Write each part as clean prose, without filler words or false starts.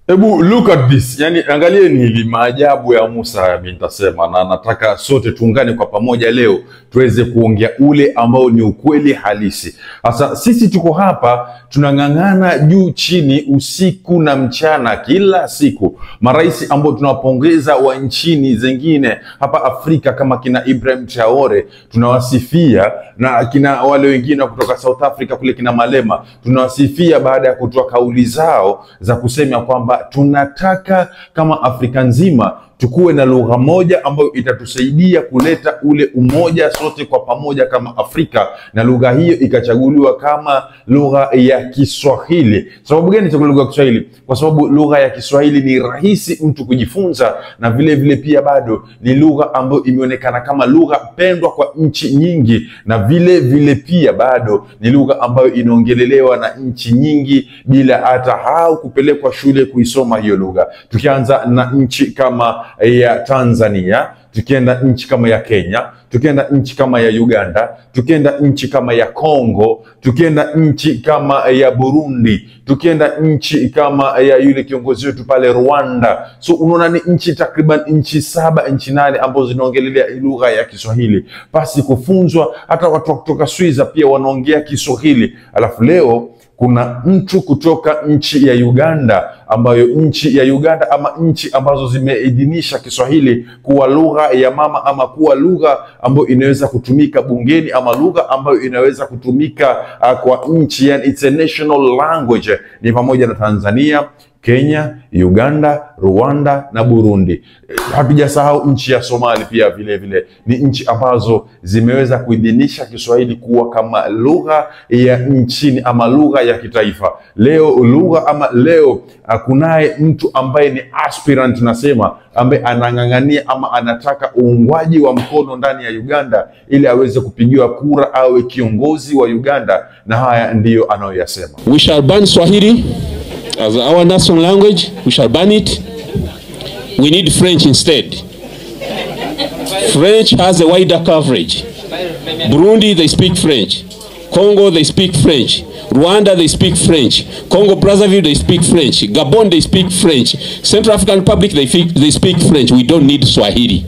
Ebu look at this. Yani angalie ni hili maajabu ya Musa nitasema, na nataka sote tuungane kwa pamoja leo tuweze kuongea ule ambao ni ukweli halisi. Sasa sisi tuko hapa tunang'ang'ana juu chini usiku na mchana kila siku. Marais ambao tunawapongeza wa nchini zingine hapa Afrika kama kina Ibrahim Traore tunawasifia, na kina wale wengine kutoka South Africa kule kina Malema tunawasifia baada ya kutoa kauli zao za kusema kwamba tunataka kama Afrika nzima tukuwe na lugha moja ambayo itatusaidia kuleta ule umoja sote kwa pamoja kama Afrika, na lugha hiyo ikachaguliwa kama lugha ya Kiswahili. Sababu gani chaguliwa lugha ya Kiswahili? Kwa sababu lugha ya Kiswahili ni rahisi mtu kujifunza, na vile vile pia bado ni lugha ambayo imeonekana kama lugha pendwa kwa nchi nyingi, na vile vile pia bado ni lugha ambayo inaongelelewa na nchi nyingi bila hata hao kupelekwa shule kuisoma hiyo lugha. Tukianza na nchi kama ya Tanzania, tukienda nchi kama ya Kenya, tukienda nchi kama ya Uganda, tukienda nchi kama ya Kongo, tukienda nchi kama ya Burundi, tukienda nchi kama ya yule kiongozi wetu pale Rwanda. So unaona ni nchi takriban nchi 7, nchi 8 ambazo zinaongelea lugha ya Kiswahili pasi kufunzwa. Hata watu kutoka Switzerland pia wanaongea Kiswahili. Alafu leo kuna mtu kutoka nchi ya Uganda, ambayo nchi ya Uganda ama nchi ambazo zimeidhinisha Kiswahili kuwa lugha ya mama ama kuwa lugha ambayo inaweza kutumika bungeni ama lugha ambayo inaweza kutumika kwa nchi, yani it's a national language, ni pamoja na Tanzania, Kenya, Uganda, Rwanda na Burundi. Hatujasahau nchi ya Somali pia vile vile ni nchi ambazo zimeweza kuidhinisha Kiswahili kuwa kama lugha ya nchini ama lugha ya kitaifa. Leo kunaye mtu ambaye ni aspirant tunasema, ambaye anang'ang'ania ama anataka uungwaji wa mkono ndani ya Uganda ili aweze kupigiwa kura awe kiongozi wa Uganda, na haya ndiyo anayoyasema. We shall ban Swahili as our national language. We shall ban it. We need French instead. French has a wider coverage. Burundi, they speak French. Congo, they speak French. Rwanda, they speak French. Congo Brazzaville, they speak French. Gabon, they speak French. Central African Republic, they speak French. We don't need Swahili.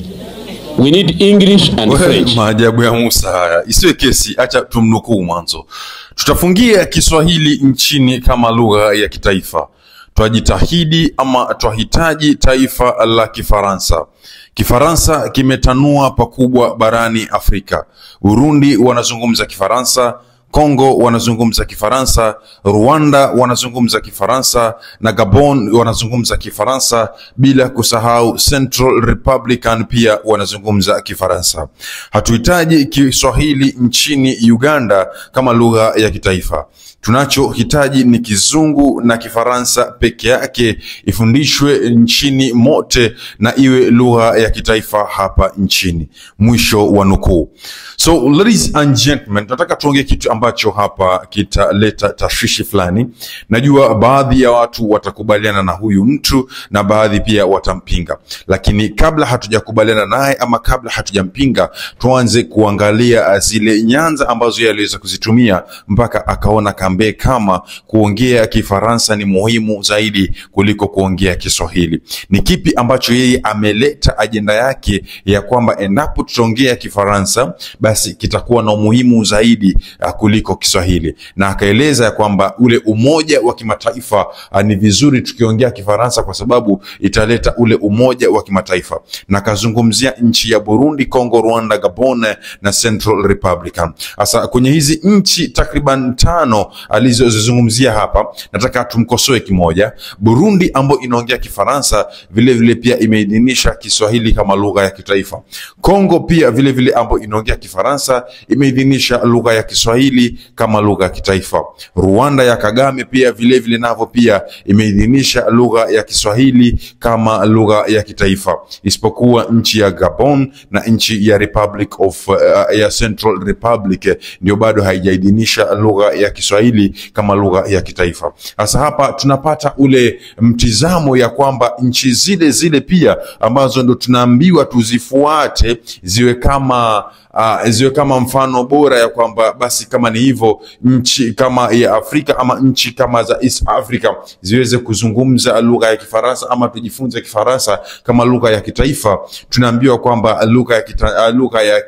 We need English and French. Maajabu ya Musa haya. Isiwe kesi, acha tumnukuu mwanzo. Tutafungia Kiswahili nchini kama lugha ya kitaifa. Twajitahidi ama twahitaji taifa la Kifaransa. Kifaransa kimetanua pakubwa barani Afrika. Burundi wanazungumza Kifaransa, Kongo wanazungumza Kifaransa, Rwanda wanazungumza Kifaransa na Gabon wanazungumza Kifaransa, bila kusahau Central Republican pia wanazungumza Kifaransa. Hatuhitaji Kiswahili nchini Uganda kama lugha ya kitaifa. Tunachohitaji ni Kizungu na Kifaransa peke yake ifundishwe nchini mote na iwe lugha ya kitaifa hapa nchini. Mwisho wa nukuu. So ladies and gentlemen, nataka tuongee kitu ambacho hapa kitaleta tashwishi fulani. Najua baadhi ya watu watakubaliana na huyu mtu na baadhi pia watampinga. Lakini kabla hatujakubaliana naye ama kabla hatujampinga, tuanze kuangalia zile nyanza ambazo yeye aliweza kuzitumia mpaka akaona kambe kama kuongea Kifaransa ni muhimu zaidi kuliko kuongea Kiswahili. Ni kipi ambacho yeye ameleta ajenda yake ya kwamba endapo tutaongea Kifaransa basi kitakuwa na umuhimu zaidi kuliko Kiswahili, na akaeleza ya kwamba ule umoja wa kimataifa ni vizuri tukiongea Kifaransa kwa sababu italeta ule umoja wa kimataifa, na kazungumzia nchi ya Burundi, Kongo, Rwanda, Gabon na Central Republican. Asa kwenye hizi nchi takriban 5 alizozizungumzia hapa, nataka tumkosoe kimoja. Burundi ambayo inaongea Kifaransa vile vile pia imeidhinisha Kiswahili kama lugha ya kitaifa. Kongo pia vile vile ambayo inaongea Kifaransa imeidhinisha lugha ya Kiswahili kama lugha ya kitaifa. Rwanda ya Kagame pia vile vile navyo pia imeidhinisha lugha ya Kiswahili kama lugha ya kitaifa, isipokuwa nchi ya Gabon na nchi ya Republic of ya Central Republic ndio bado haijaidhinisha lugha ya Kiswahili kama lugha ya kitaifa. Sasa hapa tunapata ule mtizamo ya kwamba nchi zile pia ambazo ndo tunaambiwa tuzifuate ziwe kama ziwe kama mfano bora ya kwamba basi kama ni hivyo nchi kama ya Afrika ama nchi kama za East Africa ziweze kuzungumza lugha ya Kifaransa ama tujifunze Kifaransa kama lugha ya kitaifa. Tunaambiwa kwamba lugha ya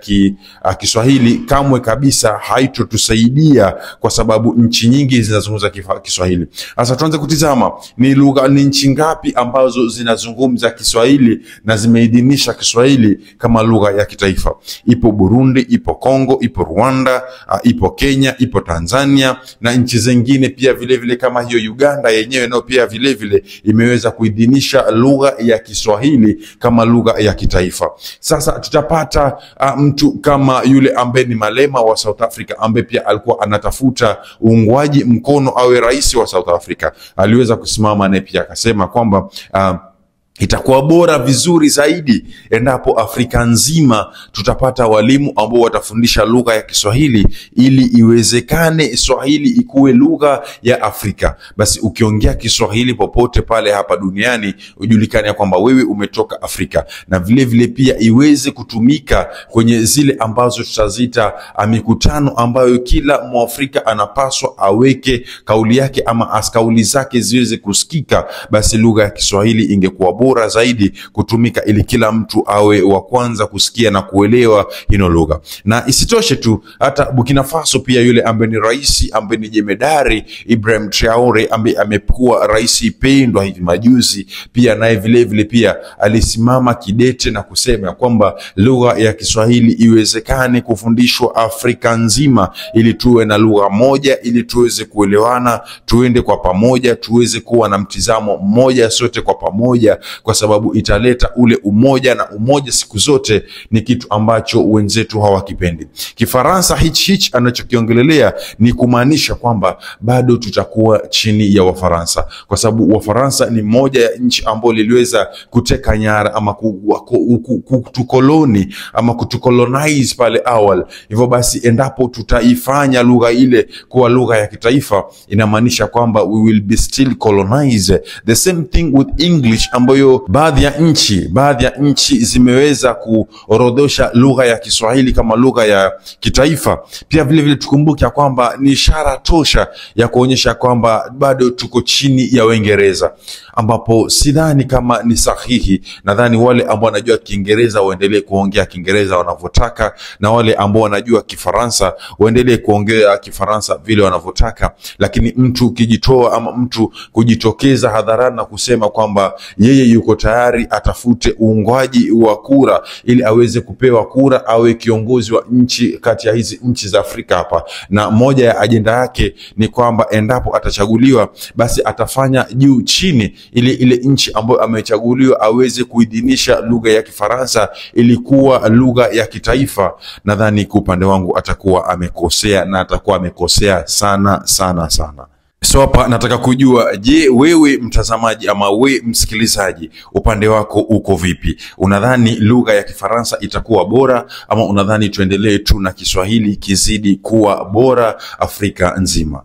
Kiswahili kamwe kabisa haitotusaidia kwa sababu nchi nyingi zinazungumza Kiswahili. Sasa tuanze kutizama ni nchi ngapi ambazo zinazungumza Kiswahili na zimeidhinisha Kiswahili kama lugha ya kitaifa. Ipo Burundi, ipo Kongo, ipo Rwanda, ipo Kenya, ipo Tanzania na nchi zingine pia vile vile kama hiyo Uganda yenyewe nao pia vile vile imeweza kuidhinisha lugha ya Kiswahili kama lugha ya kitaifa. Sasa tutapata mtu kama yule ambaye ni Malema wa South Africa ambaye pia alikuwa anatafuta uungwaji mkono awe rais wa South Africa. Aliweza kusimama na pia akasema kwamba itakuwa bora vizuri zaidi endapo Afrika nzima tutapata walimu ambao watafundisha lugha ya Kiswahili ili iwezekane Swahili ikuwe lugha ya Afrika. Basi ukiongea Kiswahili popote pale hapa duniani ujulikane kwamba wewe umetoka Afrika, na vile vile pia iweze kutumika kwenye zile ambazo tutazita mikutano ambayo kila Mwafrika anapaswa aweke kauli yake ama kauli zake ziweze kusikika. Basi lugha ya Kiswahili ingekuwa bora zaidi kutumika ili kila mtu awe wa kwanza kusikia na kuelewa hino lugha. Na isitoshe tu hata Burkina Faso pia yule ambaye ni rais ambaye ni jemedari Ibrahim Traore ambaye amekuwa rais pendwa hivi majuzi, pia naye vile vile pia alisimama kidete na kusema kwamba lugha ya Kiswahili iwezekane kufundishwa Afrika nzima ili tuwe na lugha moja, ili tuweze kuelewana, tuende kwa pamoja, tuweze kuwa na mtizamo mmoja sote kwa pamoja, kwa sababu italeta ule umoja, na umoja siku zote ni kitu ambacho wenzetu hawakipendi. Kifaransa hichi anachokiongelelea ni kumaanisha kwamba bado tutakuwa chini ya Wafaransa, kwa sababu Wafaransa ni moja ya nchi ambayo liliweza kuteka nyara ama kutukoloni ama kutukolonize pale awali. Hivyo basi endapo tutaifanya lugha ile kuwa lugha ya kitaifa, inamaanisha kwamba we will be still colonized. The same thing with English ambayo baadhi ya nchi zimeweza kuorodhesha lugha ya Kiswahili kama lugha ya kitaifa. Pia vile vile tukumbuke kwamba ni ishara tosha ya kuonyesha kwamba bado tuko chini ya Uingereza, ambapo sidhani kama ni sahihi. Nadhani wale ambao wanajua Kiingereza waendelee kuongea Kiingereza wanavyotaka, na wale ambao wanajua Kifaransa waendelee kuongea Kifaransa vile wanavyotaka. Lakini mtu kijitoa ama mtu kujitokeza hadharani na kusema kwamba yeye yuko tayari atafute uungwaji wa kura ili aweze kupewa kura awe kiongozi wa nchi kati ya hizi nchi za Afrika hapa, na moja ya ajenda yake ni kwamba endapo atachaguliwa basi atafanya juu chini ili ile nchi ambayo amechaguliwa aweze kuidhinisha lugha ya Kifaransa ilikuwa lugha ya kitaifa. Nadhani kwa upande wangu atakuwa amekosea, na atakuwa amekosea sana sana sana. So hapa nataka kujua, je, wewe mtazamaji ama we msikilizaji, upande wako uko vipi? Unadhani lugha ya Kifaransa itakuwa bora, ama unadhani tuendelee tu na Kiswahili kizidi kuwa bora Afrika nzima?